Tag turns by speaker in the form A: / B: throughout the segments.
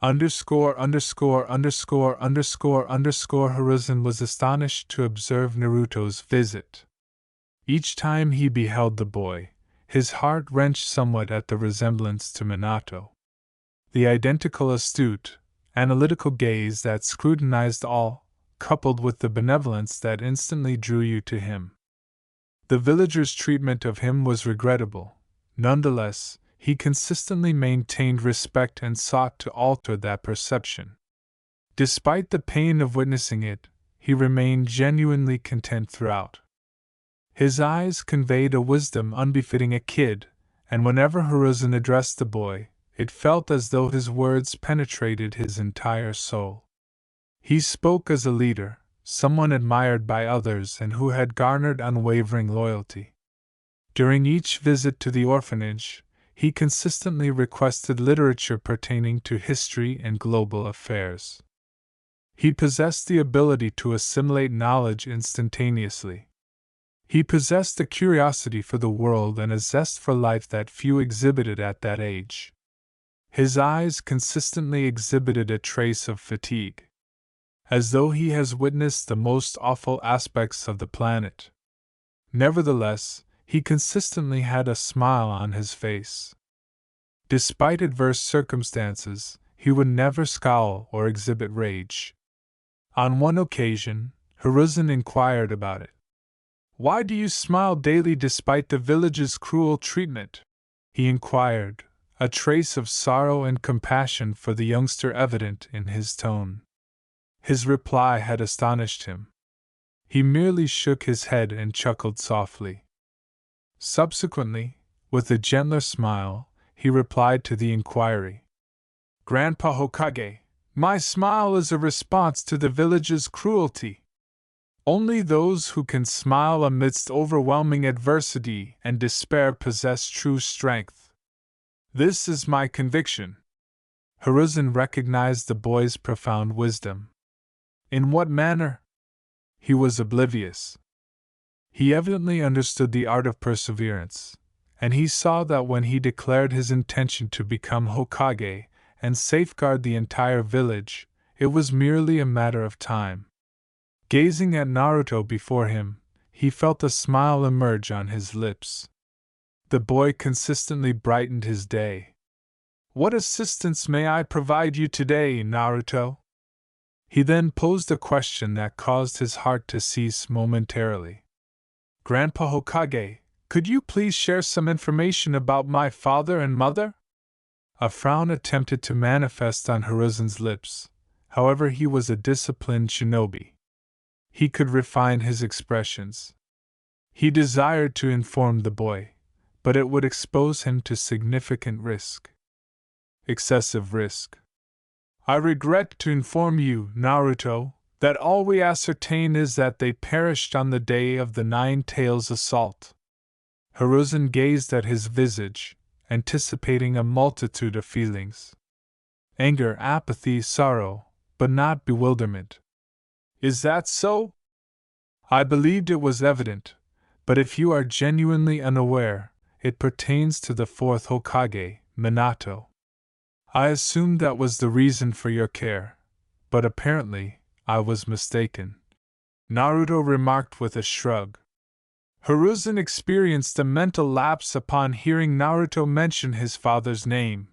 A: Underscore underscore underscore underscore underscore Hiruzen was astonished to observe Naruto's visit. Each time he beheld the boy, his heart wrenched somewhat at the resemblance to Minato. The identical astute, analytical gaze that scrutinized all, coupled with the benevolence that instantly drew you to him. The villagers' treatment of him was regrettable. Nonetheless, he consistently maintained respect and sought to alter that perception. Despite the pain of witnessing it, he remained genuinely content throughout. His eyes conveyed a wisdom unbefitting a kid, and whenever Hiruzen addressed the boy, it felt as though his words penetrated his entire soul. He spoke as a leader, someone admired by others and who had garnered unwavering loyalty. During each visit to the orphanage, he consistently requested literature pertaining to history and global affairs. He possessed the ability to assimilate knowledge instantaneously. He possessed a curiosity for the world and a zest for life that few exhibited at that age. His eyes consistently exhibited a trace of fatigue, as though he has witnessed the most awful aspects of the planet. Nevertheless, he consistently had a smile on his face. Despite adverse circumstances, he would never scowl or exhibit rage. On one occasion, Hiruzen inquired about it. "Why do you smile daily despite the village's cruel treatment?" he inquired, a trace of sorrow and compassion for the youngster evident in his tone. His reply had astonished him. He merely shook his head and chuckled softly. Subsequently, with a gentler smile, he replied to the inquiry. "Grandpa Hokage, my smile is a response to the village's cruelty. Only those who can smile amidst overwhelming adversity and despair possess true strength. This is my conviction." Hiruzen recognized the boy's profound wisdom. In what manner? He was oblivious. He evidently understood the art of perseverance, and he saw that when he declared his intention to become Hokage and safeguard the entire village, it was merely a matter of time. Gazing at Naruto before him, he felt a smile emerge on his lips. The boy consistently brightened his day. "What assistance may I provide you today, Naruto?" He then posed a question that caused his heart to cease momentarily. "Grandpa Hokage, could you please share some information about my father and mother?" A frown attempted to manifest on Hiruzen's lips, however he was a disciplined shinobi. He could refine his expressions. He desired to inform the boy, but it would expose him to significant risk. Excessive risk. "I regret to inform you, Naruto, that all we ascertain is that they perished on the day of the Nine Tails assault." Hiruzen gazed at his visage, anticipating a multitude of feelings. Anger, apathy, sorrow, but not bewilderment. "Is that so?" "I believed it was evident, but if you are genuinely unaware, it pertains to the fourth Hokage, Minato. I assumed that was the reason for your care, but apparently, I was mistaken," Naruto remarked with a shrug. Hiruzen experienced a mental lapse upon hearing Naruto mention his father's name.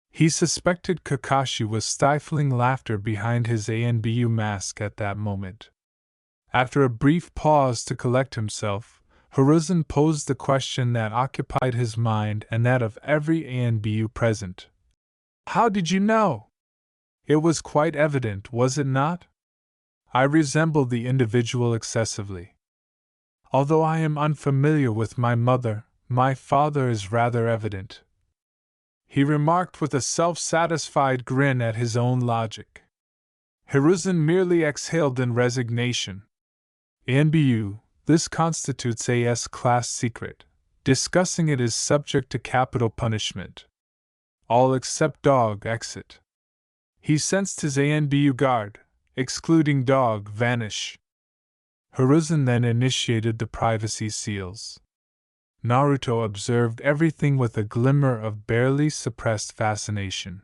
A: He suspected Kakashi was stifling laughter behind his ANBU mask at that moment. After a brief pause to collect himself, Hiruzen posed the question that occupied his mind and that of every ANBU present. "How did you know?" It was quite evident, was it not? I resemble the individual excessively. Although I am unfamiliar with my mother, my father is rather evident," he remarked with a self-satisfied grin at his own logic. Hiruzen merely exhaled in resignation. "ANBU, this constitutes a S-class secret. Discussing it is subject to capital punishment. All except Dog exit." He sensed his ANBU guard, excluding Dog, vanish. Hiruzen then initiated the privacy seals. Naruto observed everything with a glimmer of barely suppressed fascination.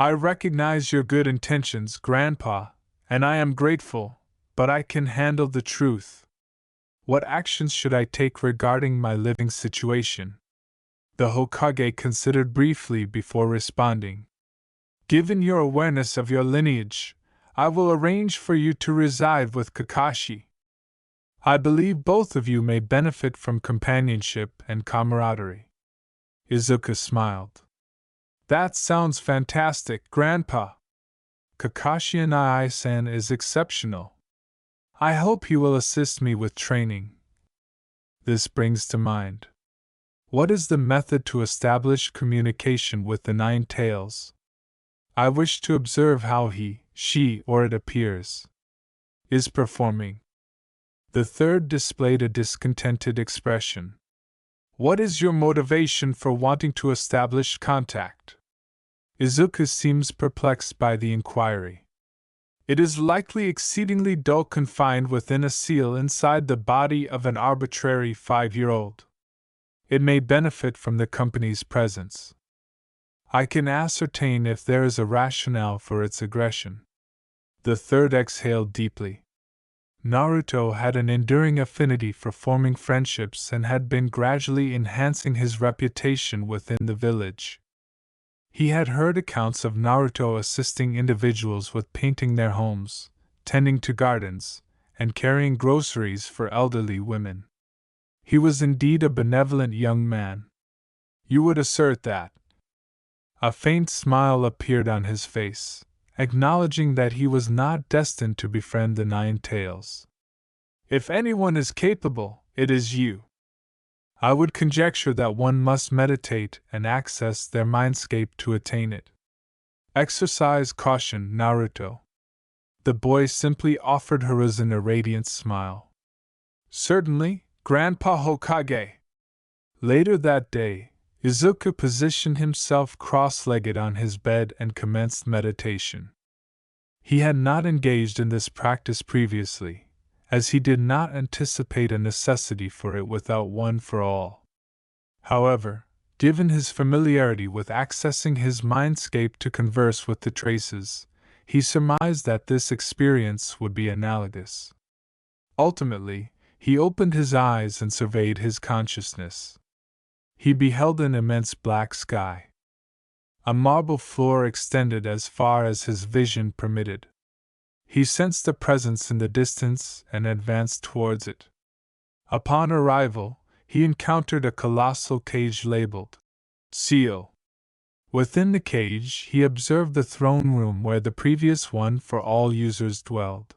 A: I recognize your good intentions, Grandpa, and I am grateful, but I can handle the truth. What actions should I take regarding my living situation? The Hokage considered briefly before responding. Given your awareness of your lineage, I will arrange for you to reside with Kakashi. I believe both of you may benefit from companionship and camaraderie. Izuka smiled. That sounds fantastic, Grandpa. Kakashi Nai-san is exceptional. I hope he will assist me with training. This brings to mind. What is the method to establish communication with the Nine Tails? I wish to observe how he, she, or it appears, is performing. The third displayed a discontented expression. What is your motivation for wanting to establish contact? Izuka seems perplexed by the inquiry. It is likely exceedingly dull confined within a seal inside the body of an arbitrary 5-year-old. It may benefit from the company's presence. I can ascertain if there is a rationale for its aggression. The third exhaled deeply. Naruto had an enduring affinity for forming friendships and had been gradually enhancing his reputation within the village. He had heard accounts of Naruto assisting individuals with painting their homes, tending to gardens, and carrying groceries for elderly women. He was indeed a benevolent young man. You would assert that? A faint smile appeared on his face, acknowledging that he was not destined to befriend the Nine Tails. If anyone is capable, it is you. I would conjecture that one must meditate and access their mindscape to attain it. Exercise caution, Naruto. The boy simply offered Hiruzen a radiant smile. Certainly, Grandpa Hokage. Later that day, Izuka positioned himself cross-legged on his bed and commenced meditation. He had not engaged in this practice previously, as he did not anticipate a necessity for it without one for all. However, given his familiarity with accessing his mindscape to converse with the traces, he surmised that this experience would be analogous. Ultimately, he opened his eyes and surveyed his consciousness. He beheld an immense black sky. A marble floor extended as far as his vision permitted. He sensed a presence in the distance and advanced towards it. Upon arrival, he encountered a colossal cage labeled Seal. Within the cage, he observed the throne room where the previous one for all users dwelled.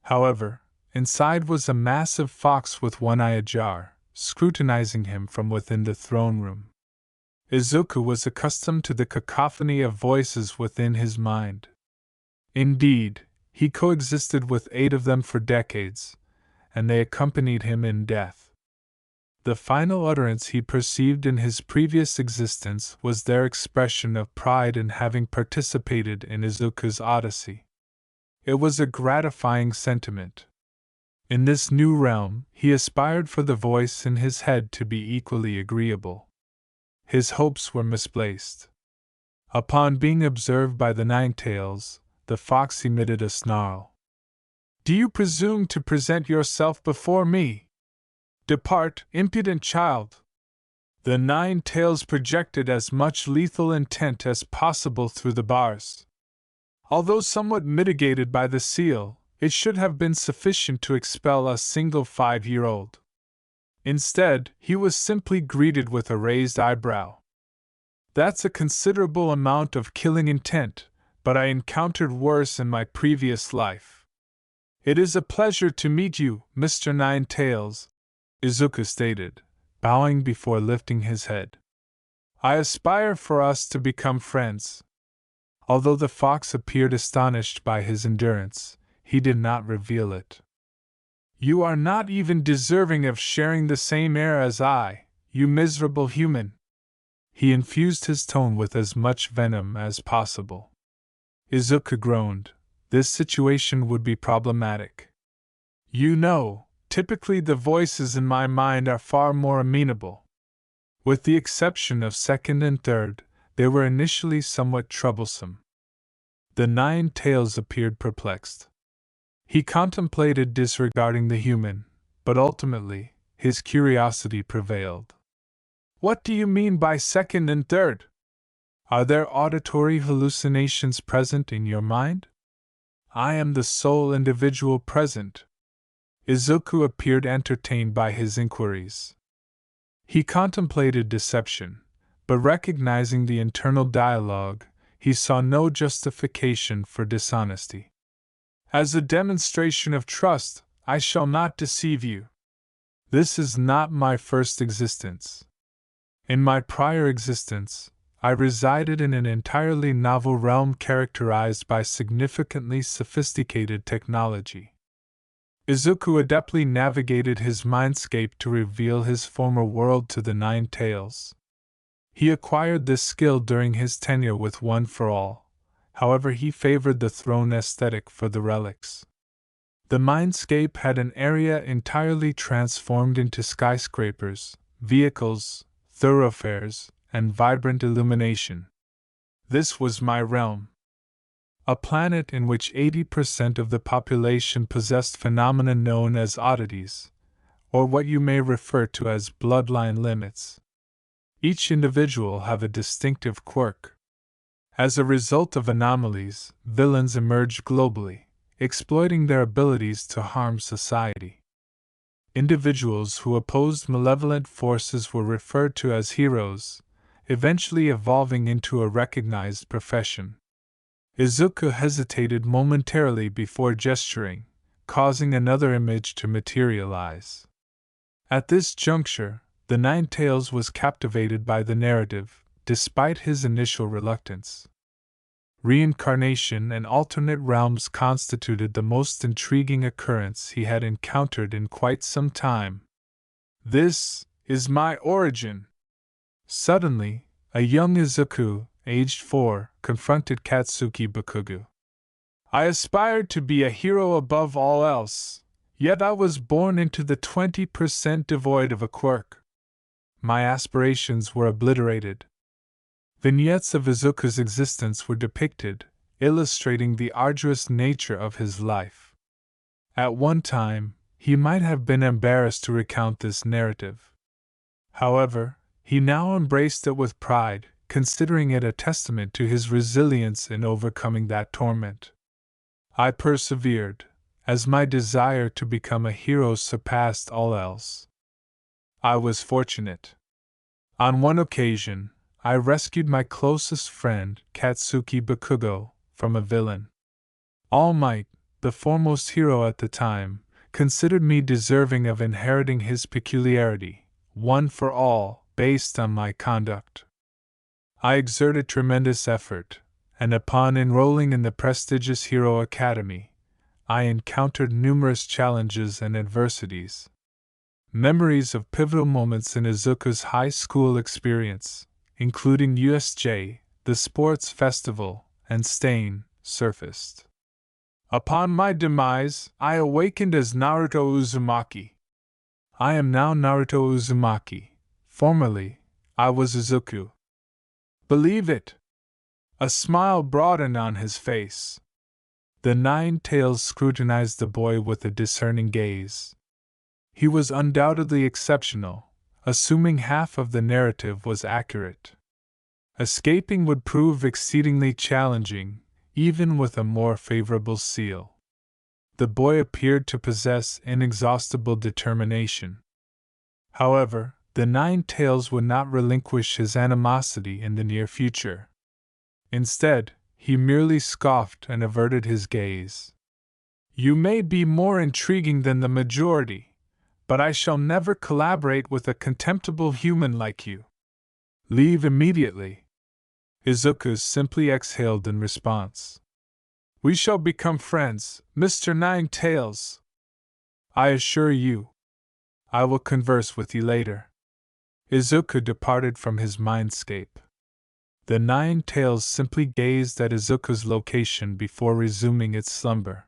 A: However, inside was a massive fox with one eye ajar, scrutinizing him from within the throne room. Izuka was accustomed to the cacophony of voices within his mind. Indeed, he coexisted with 8 of them for decades, and they accompanied him in death. The final utterance he perceived in his previous existence was their expression of pride in having participated in Izuka's odyssey. It was a gratifying sentiment. In this new realm, he aspired for the voice in his head to be equally agreeable. His hopes were misplaced. Upon being observed by the Nine Tails, the fox emitted a snarl. Do you presume to present yourself before me? Depart, impudent child! The Nine Tails projected as much lethal intent as possible through the bars. Although somewhat mitigated by the seal, it should have been sufficient to expel a single 5-year-old. Instead, he was simply greeted with a raised eyebrow. That's a considerable amount of killing intent, but I encountered worse in my previous life. It is a pleasure to meet you, Mr. Nine Tails, Izuka stated, bowing before lifting his head. I aspire for us to become friends. Although the fox appeared astonished by his endurance, he did not reveal it. You are not even deserving of sharing the same air as I, you miserable human. He infused his tone with as much venom as possible. Izuka groaned. This situation would be problematic. You know, typically the voices in my mind are far more amenable. With the exception of second and third, they were initially somewhat troublesome. The Nine Tails appeared perplexed. He contemplated disregarding the human, but ultimately, his curiosity prevailed. What do you mean by second and third? Are there auditory hallucinations present in your mind? I am the sole individual present. Izuku appeared entertained by his inquiries. He contemplated deception, but recognizing the internal dialogue, he saw no justification for dishonesty. As a demonstration of trust, I shall not deceive you. This is not my first existence. In my prior existence, I resided in an entirely novel realm characterized by significantly sophisticated technology. Izuku adeptly navigated his mindscape to reveal his former world to the Nine Tails. He acquired this skill during his tenure with One for All, however he favored the throne aesthetic for the relics. The mindscape had an area entirely transformed into skyscrapers, vehicles, thoroughfares, and vibrant illumination. This was my realm. A planet in which 80% of the population possessed phenomena known as oddities, or what you may refer to as bloodline limits. Each individual have a distinctive quirk. As a result of anomalies, villains emerge globally, exploiting their abilities to harm society. Individuals who opposed malevolent forces were referred to as heroes, eventually evolving into a recognized profession. Izuku hesitated momentarily before gesturing, causing another image to materialize. At this juncture, the Nine Tails was captivated by the narrative, despite his initial reluctance. Reincarnation and alternate realms constituted the most intriguing occurrence he had encountered in quite some time. This is my origin. Suddenly, a young Izuku, aged 4, confronted Katsuki Bakugo. I aspired to be a hero above all else, yet I was born into the 20% devoid of a quirk. My aspirations were obliterated. Vignettes of Izuku's existence were depicted, illustrating the arduous nature of his life. At one time, he might have been embarrassed to recount this narrative. However, he now embraced it with pride, considering it a testament to his resilience in overcoming that torment. I persevered, as my desire to become a hero surpassed all else. I was fortunate. On one occasion, I rescued my closest friend, Katsuki Bakugo, from a villain. All Might, the foremost hero at the time, considered me deserving of inheriting his peculiarity, One for All, based on my conduct. I exerted tremendous effort, and upon enrolling in the prestigious Hero Academy, I encountered numerous challenges and adversities. Memories of pivotal moments in Izuku's high school experience, including USJ, the sports festival, and Stain, surfaced. Upon my demise, I awakened as Naruto Uzumaki. I am now Naruto Uzumaki. Formerly, I was Izuku. Believe it! A smile broadened on his face. The Nine Tails scrutinized the boy with a discerning gaze. He was undoubtedly exceptional, assuming half of the narrative was accurate. Escaping would prove exceedingly challenging, even with a more favorable seal. The boy appeared to possess inexhaustible determination. However, the Nine Tails would not relinquish his animosity in the near future. Instead, he merely scoffed and averted his gaze. You may be more intriguing than the majority, but I shall never collaborate with a contemptible human like you. Leave immediately. Izuku simply exhaled in response. We shall become friends, Mr. Nine Tails. I assure you. I will converse with you later. Izuku departed from his mindscape. The Nine Tails simply gazed at Izuku's location before resuming its slumber.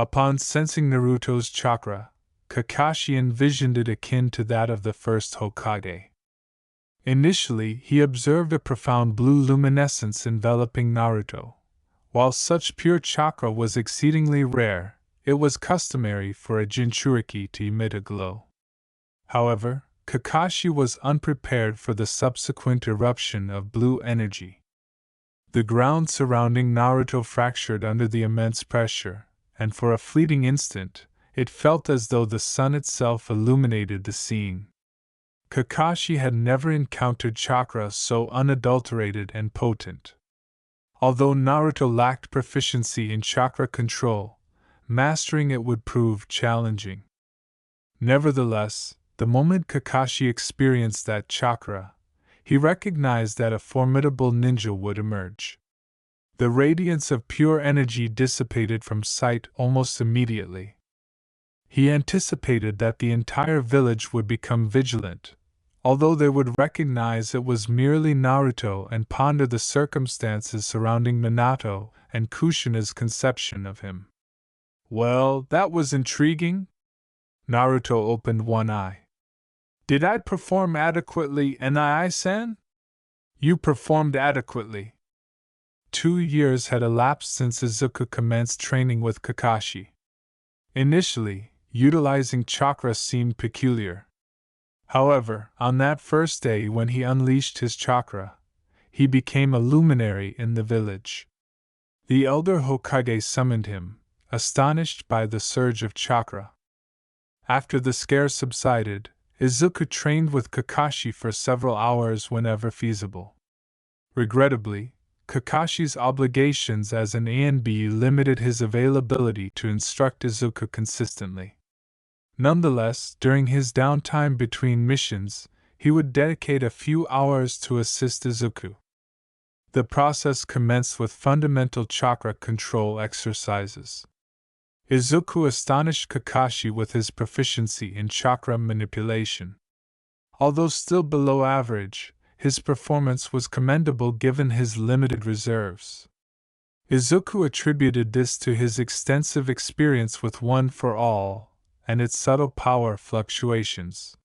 A: Upon sensing Naruto's chakra, Kakashi envisioned it akin to that of the first Hokage. Initially, he observed a profound blue luminescence enveloping Naruto. While such pure chakra was exceedingly rare, it was customary for a Jinchuriki to emit a glow. However, Kakashi was unprepared for the subsequent eruption of blue energy. The ground surrounding Naruto fractured under the immense pressure, and for a fleeting instant, it felt as though the sun itself illuminated the scene. Kakashi had never encountered chakra so unadulterated and potent. Although Naruto lacked proficiency in chakra control, mastering it would prove challenging. Nevertheless, the moment Kakashi experienced that chakra, he recognized that a formidable ninja would emerge. The radiance of pure energy dissipated from sight almost immediately. He anticipated that the entire village would become vigilant, although they would recognize it was merely Naruto and ponder the circumstances surrounding Minato and Kushina's conception of him. Well, that was intriguing. Naruto opened one eye. Did I perform adequately, Nii-san? You performed adequately. 2 years had elapsed since Izuka commenced training with Kakashi. Initially, utilizing chakra seemed peculiar. However, on that first day when he unleashed his chakra, he became a luminary in the village. The elder Hokage summoned him, astonished by the surge of chakra. After the scare subsided, Izuka trained with Kakashi for several hours whenever feasible. Regrettably, Kakashi's obligations as an A&B limited his availability to instruct Izuka consistently. Nonetheless, during his downtime between missions, he would dedicate a few hours to assist Izuku. The process commenced with fundamental chakra control exercises. Izuku astonished Kakashi with his proficiency in chakra manipulation. Although still below average, his performance was commendable given his limited reserves. Izuku attributed this to his extensive experience with One for All and its subtle power fluctuations.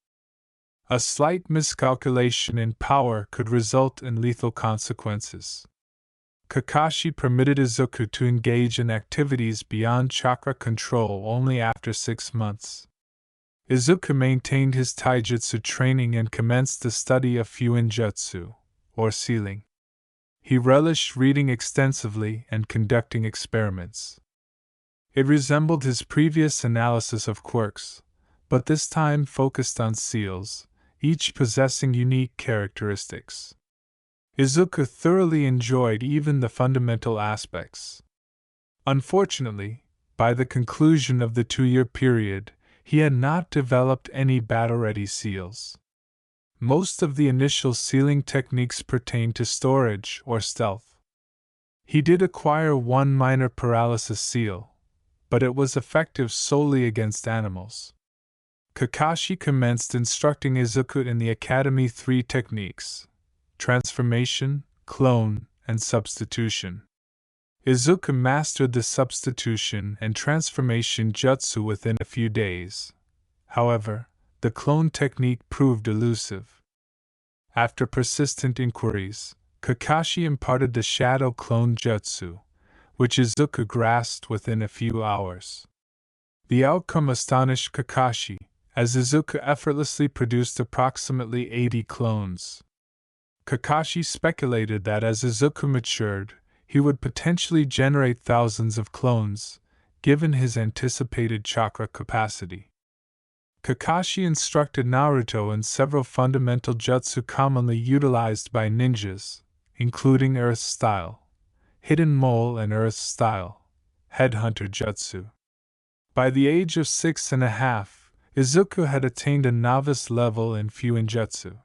A: A slight miscalculation in power could result in lethal consequences. Kakashi permitted Izuku to engage in activities beyond chakra control only after 6 months. Izuka maintained his taijutsu training and commenced the study of Fuinjutsu, or sealing. He relished reading extensively and conducting experiments. It resembled his previous analysis of quirks, but this time focused on seals, each possessing unique characteristics. Izuka thoroughly enjoyed even the fundamental aspects. Unfortunately, by the conclusion of the 2-year period, he had not developed any battle-ready seals. Most of the initial sealing techniques pertained to storage or stealth. He did acquire one minor paralysis seal, but it was effective solely against animals. Kakashi commenced instructing Izuku in the Academy 3 techniques: transformation, clone, and substitution. Izuka mastered the substitution and transformation jutsu within a few days. However, the clone technique proved elusive. After persistent inquiries, Kakashi imparted the shadow clone jutsu, which Izuka grasped within a few hours. The outcome astonished Kakashi, as Izuka effortlessly produced approximately 80 clones. Kakashi speculated that as Izuka matured, he would potentially generate thousands of clones, given his anticipated chakra capacity. Kakashi instructed Naruto in several fundamental jutsu commonly utilized by ninjas, including Earth Style, Hidden Mole, and Earth Style, Headhunter Jutsu. By the age of 6.5, Izuku had attained a novice level in Fuinjutsu.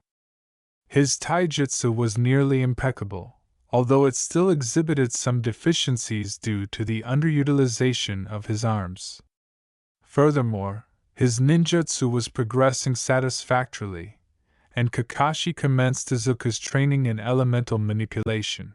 A: His taijutsu was nearly impeccable, although it still exhibited some deficiencies due to the underutilization of his arms. Furthermore, his ninjutsu was progressing satisfactorily, and Kakashi commenced Izuka's training in elemental manipulation.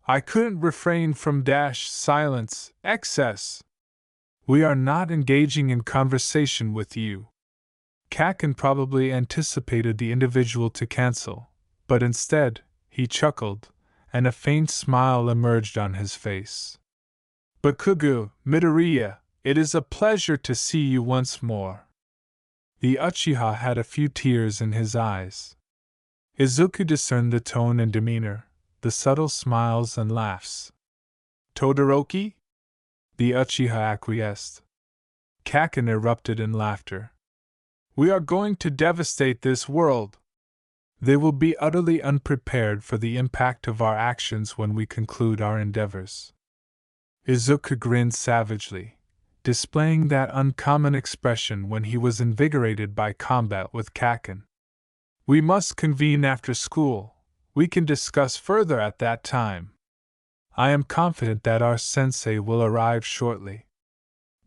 A: I couldn't refrain from silence, excess. We are not engaging in conversation with you. Kaken probably anticipated the individual to cancel, but instead, he chuckled, and a faint smile emerged on his face. Bakugo, Midoriya, it is a pleasure to see you once more. The Uchiha had a few tears in his eyes. Izuku discerned the tone and demeanor, the subtle smiles and laughs. Todoroki? The Uchiha acquiesced. Kaken erupted in laughter. We are going to devastate this world. They will be utterly unprepared for the impact of our actions when we conclude our endeavors. Izuka grinned savagely, displaying that uncommon expression when he was invigorated by combat with Kaken. We must convene after school. We can discuss further at that time. I am confident that our sensei will arrive shortly.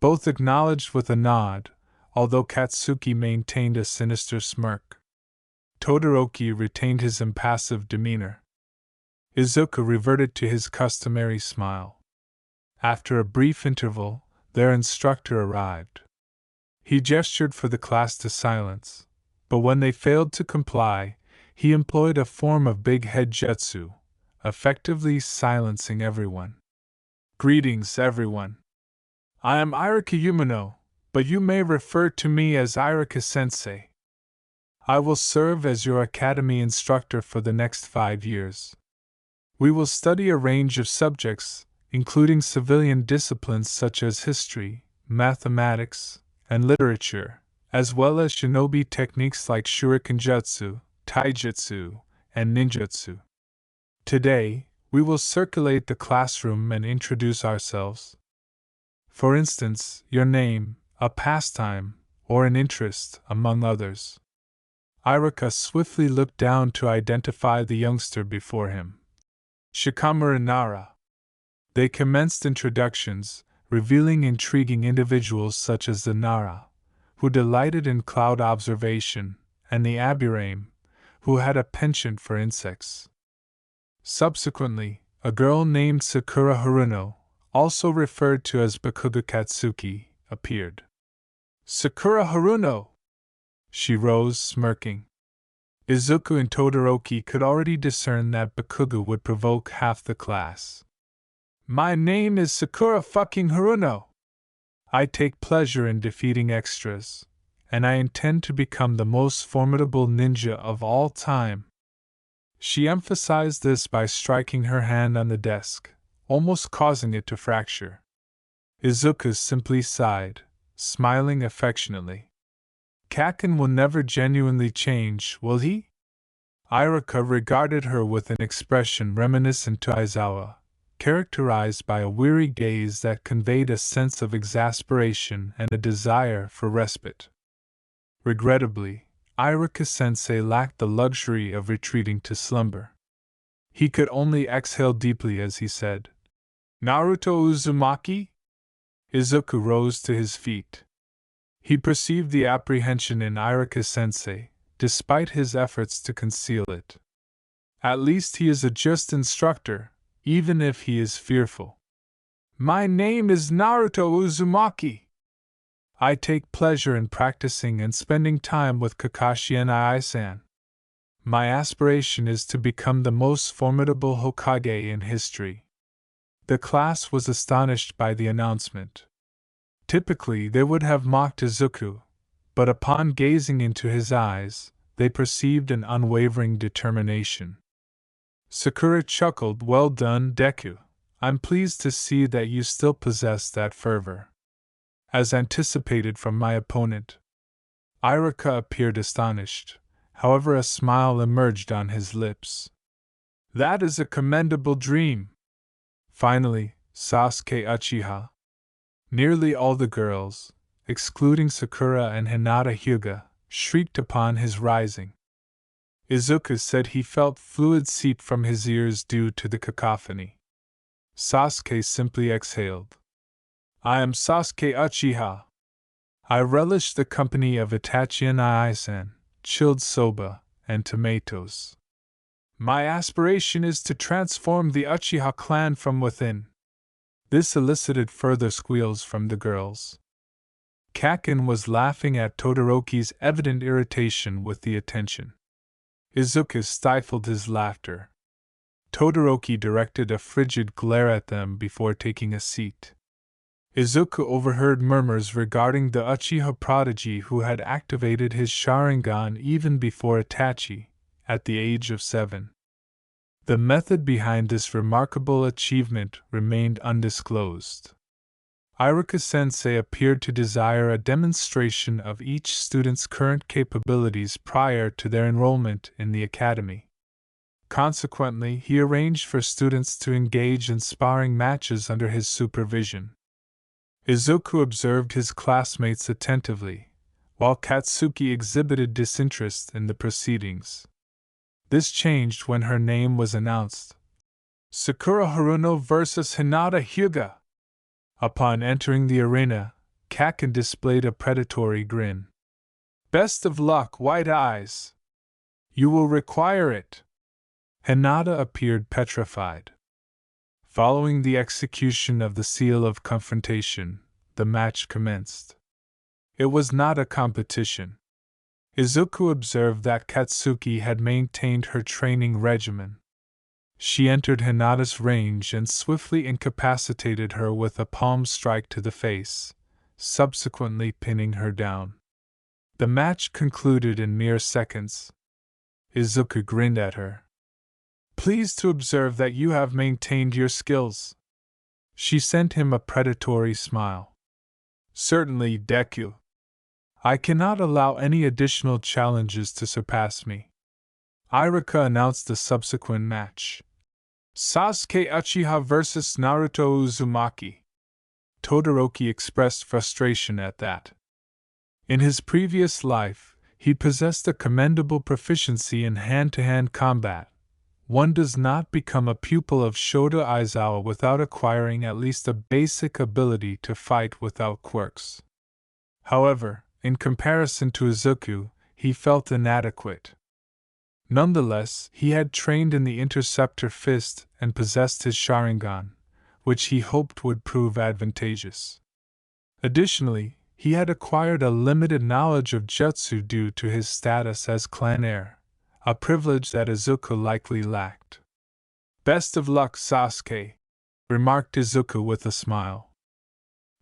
A: Both acknowledged with a nod, although Katsuki maintained a sinister smirk. Todoroki retained his impassive demeanor. Izuka reverted to his customary smile. After a brief interval, their instructor arrived. He gestured for the class to silence, but when they failed to comply, he employed a form of big head jutsu, effectively silencing everyone. Greetings, everyone. I am Iruka Umino, but you may refer to me as Iruka-sensei. I will serve as your academy instructor for the next 5 years. We will study a range of subjects, including civilian disciplines such as history, mathematics, and literature, as well as shinobi techniques like shurikenjutsu, taijutsu, and ninjutsu. Today, we will circulate the classroom and introduce ourselves. For instance, your name, a pastime, or an interest, among others. Iruka swiftly looked down to identify the youngster before him. Shikamaru Nara. They commenced introductions, revealing intriguing individuals such as the Nara, who delighted in cloud observation, and the Abirame, who had a penchant for insects. Subsequently, a girl named Sakura Haruno, also referred to as Bakugo Katsuki, appeared. Sakura Haruno! She rose, smirking. Izuku and Todoroki could already discern that Bakugo would provoke half the class. My name is Sakura fucking Haruno. I take pleasure in defeating extras, and I intend to become the most formidable ninja of all time. She emphasized this by striking her hand on the desk, almost causing it to fracture. Izuku simply sighed, smiling affectionately. Kaken will never genuinely change, will he? Iruka regarded her with an expression reminiscent to Aizawa, characterized by a weary gaze that conveyed a sense of exasperation and a desire for respite. Regrettably, Iruka-sensei lacked the luxury of retreating to slumber. He could only exhale deeply as he said, Naruto Uzumaki? Izuku rose to his feet. He perceived the apprehension in Iruka-sensei, despite his efforts to conceal it. At least he is a just instructor, even if he is fearful. My name is Naruto Uzumaki. I take pleasure in practicing and spending time with Kakashi and Ai-san. My aspiration is to become the most formidable Hokage in history. The class was astonished by the announcement. Typically, they would have mocked Izuku, but upon gazing into his eyes, they perceived an unwavering determination. Sakura chuckled, Well done, Deku. I'm pleased to see that you still possess that fervor. As anticipated from my opponent. Iruka appeared astonished, however a smile emerged on his lips. That is a commendable dream. Finally, Sasuke Uchiha. Nearly all the girls, excluding Sakura and Hinata Hyuga, shrieked upon his rising. Izuku said he felt fluid seep from his ears due to the cacophony. Sasuke simply exhaled. I am Sasuke Uchiha. I relish the company of Itachi and Ai-san, chilled soba, and tomatoes. My aspiration is to transform the Uchiha clan from within. This elicited further squeals from the girls. Kaken was laughing at Todoroki's evident irritation with the attention. Izuka stifled his laughter. Todoroki directed a frigid glare at them before taking a seat. Izuka overheard murmurs regarding the Uchiha prodigy who had activated his Sharingan even before Itachi, at the age of 7. The method behind this remarkable achievement remained undisclosed. Iruka-sensei appeared to desire a demonstration of each student's current capabilities prior to their enrollment in the academy. Consequently, he arranged for students to engage in sparring matches under his supervision. Izuku observed his classmates attentively, while Katsuki exhibited disinterest in the proceedings. This changed when her name was announced. Sakura Haruno vs. Hinata Hyuga. Upon entering the arena, Kaken displayed a predatory grin. Best of luck, White Eyes. You will require it. Hinata appeared petrified. Following the execution of the seal of confrontation, the match commenced. It was not a competition. Izuku observed that Katsuki had maintained her training regimen. She entered Hinata's range and swiftly incapacitated her with a palm strike to the face, subsequently pinning her down. The match concluded in mere seconds. Izuku grinned at her. Pleased to observe that you have maintained your skills. She sent him a predatory smile. Certainly, Deku. I cannot allow any additional challenges to surpass me. Iruka announced the subsequent match. Sasuke Uchiha vs. Naruto Uzumaki. Todoroki expressed frustration at that. In his previous life, he possessed a commendable proficiency in hand-to-hand combat. One does not become a pupil of Shoda Aizawa without acquiring at least a basic ability to fight without quirks. However, in comparison to Izuku, he felt inadequate. Nonetheless, he had trained in the Interceptor Fist and possessed his Sharingan, which he hoped would prove advantageous. Additionally, he had acquired a limited knowledge of Jutsu due to his status as clan heir, a privilege that Izuku likely lacked. Best of luck, Sasuke, remarked Izuku with a smile.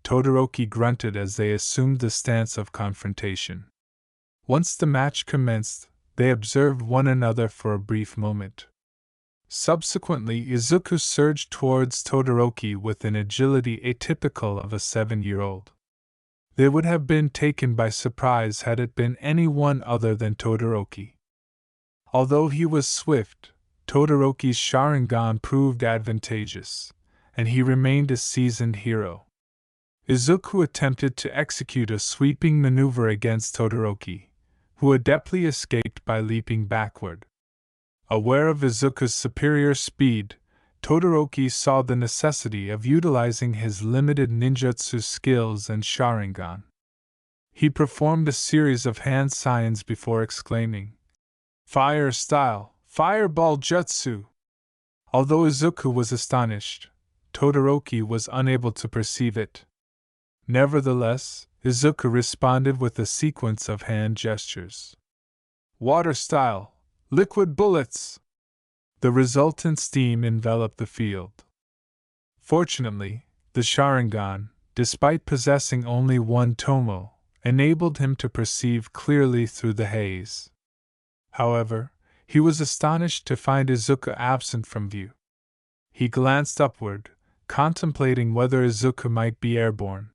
A: Todoroki grunted as they assumed the stance of confrontation. Once the match commenced, they observed one another for a brief moment. Subsequently, Izuku surged towards Todoroki with an agility atypical of a 7-year-old. They would have been taken by surprise had it been anyone other than Todoroki. Although he was swift, Todoroki's Sharingan proved advantageous, and he remained a seasoned hero. Izuku attempted to execute a sweeping maneuver against Todoroki, who adeptly escaped by leaping backward. Aware of Izuku's superior speed, Todoroki saw the necessity of utilizing his limited ninjutsu skills and Sharingan. He performed a series of hand signs before exclaiming, "Fire style, fireball jutsu!" Although Izuku was astonished, Todoroki was unable to perceive it. Nevertheless, Izuku responded with a sequence of hand gestures. Water style, liquid bullets! The resultant steam enveloped the field. Fortunately, the Sharingan, despite possessing only one tomo, enabled him to perceive clearly through the haze. However, he was astonished to find Izuku absent from view. He glanced upward, contemplating whether Izuku might be airborne.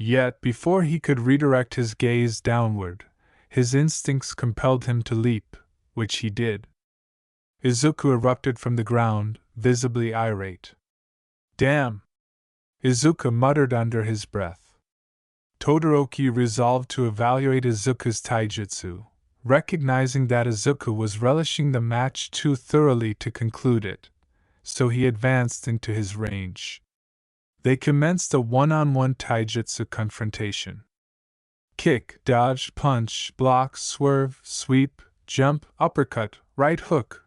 A: Yet, before he could redirect his gaze downward, his instincts compelled him to leap, which he did. Izuku erupted from the ground, visibly irate. Damn! Izuku muttered under his breath. Todoroki resolved to evaluate Izuku's taijutsu, recognizing that Izuku was relishing the match too thoroughly to conclude it, so he advanced into his range. They commenced a one-on-one taijutsu confrontation. Kick, dodge, punch, block, swerve, sweep, jump, uppercut, right hook,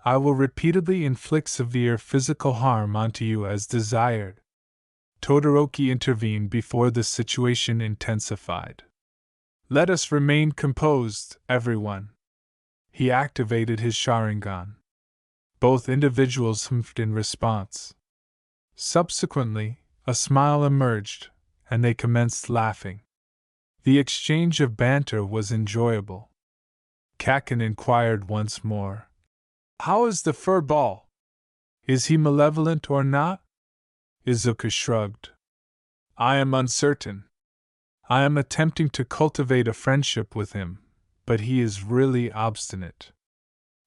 A: I will repeatedly inflict severe physical harm onto you as desired. Todoroki intervened before the situation intensified. Let us remain composed, everyone. He activated his Sharingan. Both individuals humphed in response. Subsequently, a smile emerged, and they commenced laughing. The exchange of banter was enjoyable. Kaken inquired once more. How is the fur ball? Is he malevolent or not? Izuka shrugged. I am uncertain. I am attempting to cultivate a friendship with him, but he is really obstinate.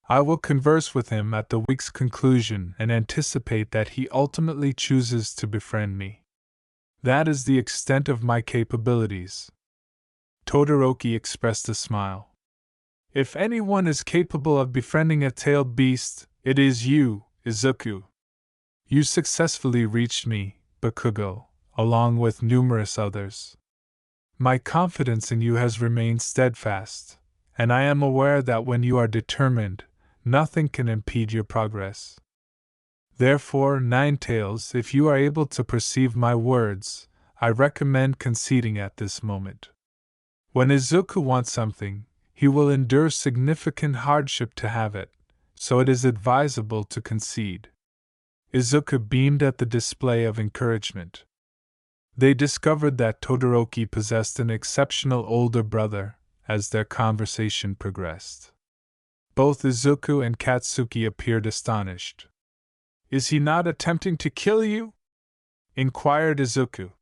A: I will converse with him at the week's conclusion and anticipate that he ultimately chooses to befriend me. That is the extent of my capabilities. Todoroki expressed a smile. If anyone is capable of befriending a tailed beast, it is you, Izuku. You successfully reached me, Bakugo, along with numerous others. My confidence in you has remained steadfast, and I am aware that when you are determined, nothing can impede your progress. Therefore, Ninetails, if you are able to perceive my words, I recommend conceding at this moment. When Izuku wants something, he will endure significant hardship to have it, so it is advisable to concede. Izuka beamed at the display of encouragement. They discovered that Todoroki possessed an exceptional older brother as their conversation progressed. Both Izuku and Katsuki appeared astonished. Is he not attempting to kill you? Inquired Izuku.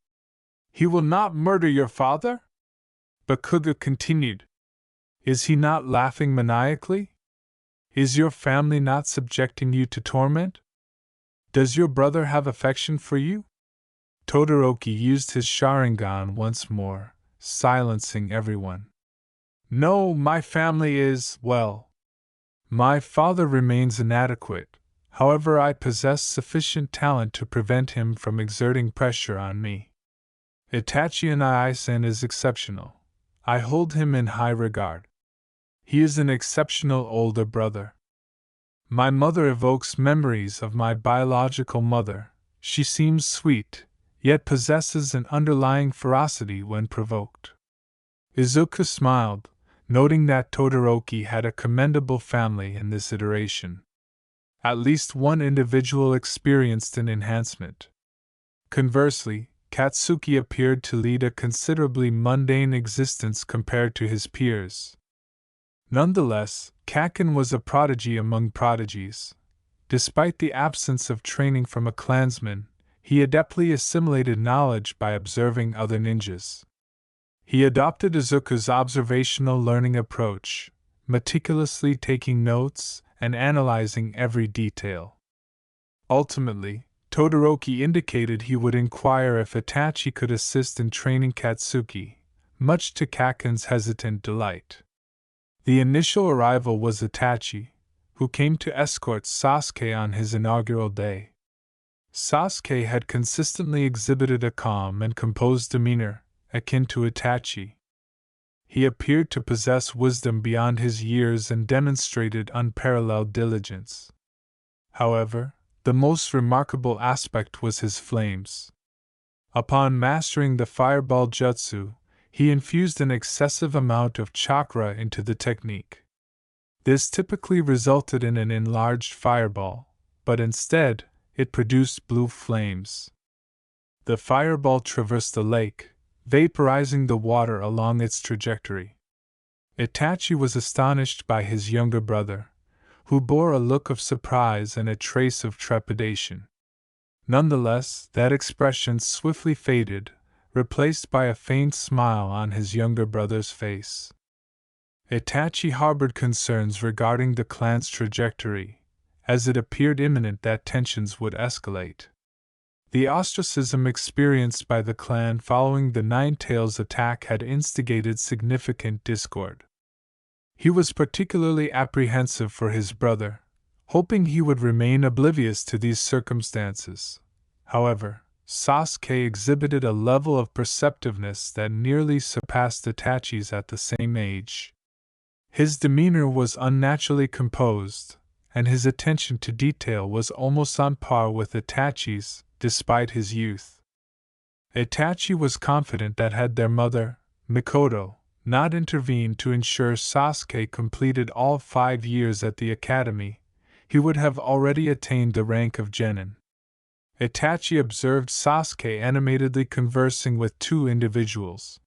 A: He will not murder your father? Bakugo continued. Is he not laughing maniacally? Is your family not subjecting you to torment? Does your brother have affection for you? Todoroki used his Sharingan once more, silencing everyone. No, my family is, well. My father remains inadequate, however I possess sufficient talent to prevent him from exerting pressure on me. Itachi Aisen is exceptional. I hold him in high regard. He is an exceptional older brother. My mother evokes memories of my biological mother. She seems sweet, yet possesses an underlying ferocity when provoked. Izuka smiled, noting that Todoroki had a commendable family in this iteration. At least one individual experienced an enhancement. Conversely, Katsuki appeared to lead a considerably mundane existence compared to his peers. Nonetheless, Kaken was a prodigy among prodigies. Despite the absence of training from a clansman, he adeptly assimilated knowledge by observing other ninjas. He adopted Izuku's observational learning approach, meticulously taking notes and analyzing every detail. Ultimately, Todoroki indicated he would inquire if Itachi could assist in training Katsuki, much to Kaken's hesitant delight. The initial arrival was Itachi, who came to escort Sasuke on his inaugural day. Sasuke had consistently exhibited a calm and composed demeanor, akin to Itachi. He appeared to possess wisdom beyond his years and demonstrated unparalleled diligence. However, the most remarkable aspect was his flames. Upon mastering the fireball jutsu, he infused an excessive amount of chakra into the technique. This typically resulted in an enlarged fireball, but instead, it produced blue flames. The fireball traversed the lake, vaporizing the water along its trajectory. Itachi was astonished by his younger brother, who bore a look of surprise and a trace of trepidation. Nonetheless, that expression swiftly faded, replaced by a faint smile on his younger brother's face. Itachi harbored concerns regarding the clan's trajectory, as it appeared imminent that tensions would escalate. The ostracism experienced by the clan following the Ninetails attack had instigated significant discord. He was particularly apprehensive for his brother, hoping he would remain oblivious to these circumstances. However, Sasuke exhibited a level of perceptiveness that nearly surpassed Itachi's at the same age. His demeanor was unnaturally composed, and his attention to detail was almost on par with Itachi's, despite his youth. Itachi was confident that had their mother, Mikoto, not intervened to ensure Sasuke completed all 5 years at the academy, he would have already attained the rank of genin. Itachi observed Sasuke animatedly conversing with 2 individuals.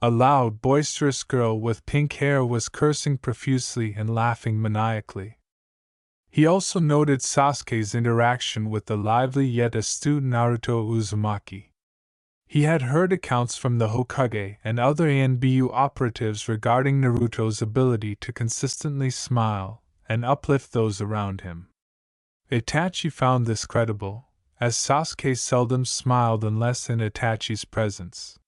A: A loud, boisterous girl with pink hair was cursing profusely and laughing maniacally. He also noted Sasuke's interaction with the lively yet astute Naruto Uzumaki. He had heard accounts from the Hokage and other ANBU operatives regarding Naruto's ability to consistently smile and uplift those around him. Itachi found this credible, as Sasuke seldom smiled unless in Itachi's presence.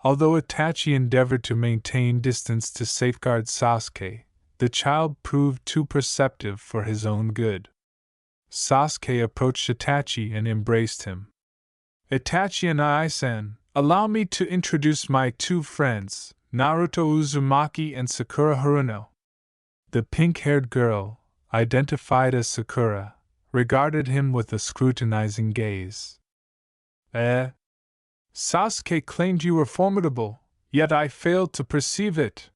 A: Although Itachi endeavored to maintain distance to safeguard Sasuke, the child proved too perceptive for his own good. Sasuke approached Itachi and embraced him. "Itachi and I-san, allow me to introduce my 2 friends, Naruto Uzumaki and Sakura Haruno." The pink-haired girl, identified as Sakura, regarded him with a scrutinizing gaze. Sasuke claimed you were formidable, yet I failed to perceive it."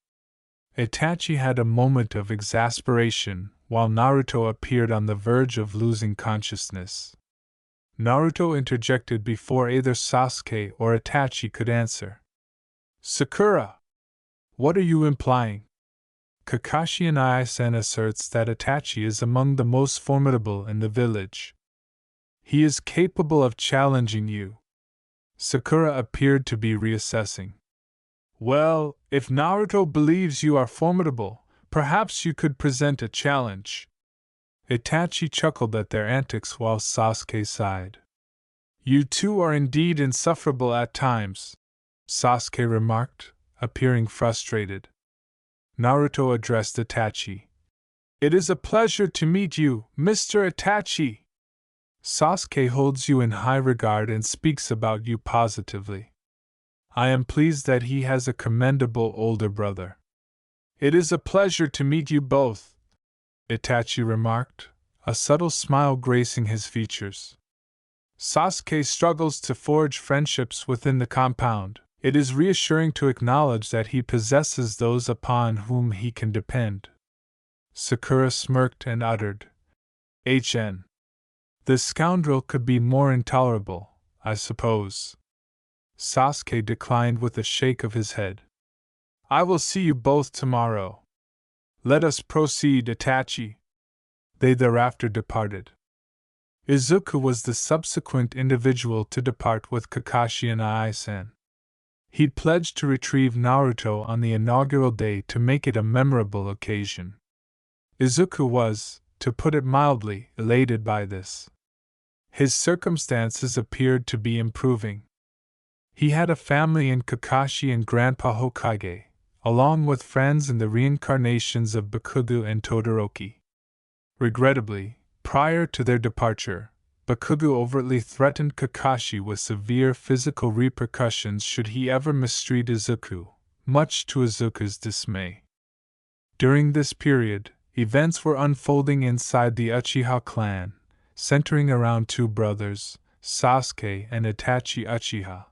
A: Itachi had a moment of exasperation, while Naruto appeared on the verge of losing consciousness. Naruto interjected before either Sasuke or Itachi could answer. "Sakura! What are you implying?" "Kakashi and I-san asserts that Itachi is among the most formidable in the village. He is capable of challenging you." Sakura appeared to be reassessing. "Well, if Naruto believes you are formidable, perhaps you could present a challenge." Itachi chuckled at their antics while Sasuke sighed. "You 2 are indeed insufferable at times," Sasuke remarked, appearing frustrated. Naruto addressed Itachi. "It is a pleasure to meet you, Mr. Itachi. Sasuke holds you in high regard and speaks about you positively. I am pleased that he has a commendable older brother." "It is a pleasure to meet you both," Itachi remarked, a subtle smile gracing his features. "Sasuke struggles to forge friendships within the compound. It is reassuring to acknowledge that he possesses those upon whom he can depend." Sakura smirked and uttered, "HN. The scoundrel could be more intolerable, I suppose." Sasuke declined with a shake of his head. "I will see you both tomorrow. Let us proceed, Itachi." They thereafter departed. Izuka was the subsequent individual to depart with Kakashi and I-san. He'd pledged to retrieve Naruto on the inaugural day to make it a memorable occasion. Izuka was, to put it mildly, elated by this. His circumstances appeared to be improving. He had a family in Kakashi and Grandpa Hokage, along with friends in the reincarnations of Bakugo and Todoroki. Regrettably, prior to their departure, Bakugo overtly threatened Kakashi with severe physical repercussions should he ever mistreat Izuku, much to Izuka's dismay. During this period, events were unfolding inside the Uchiha clan, centering around 2 brothers, Sasuke and Itachi Uchiha.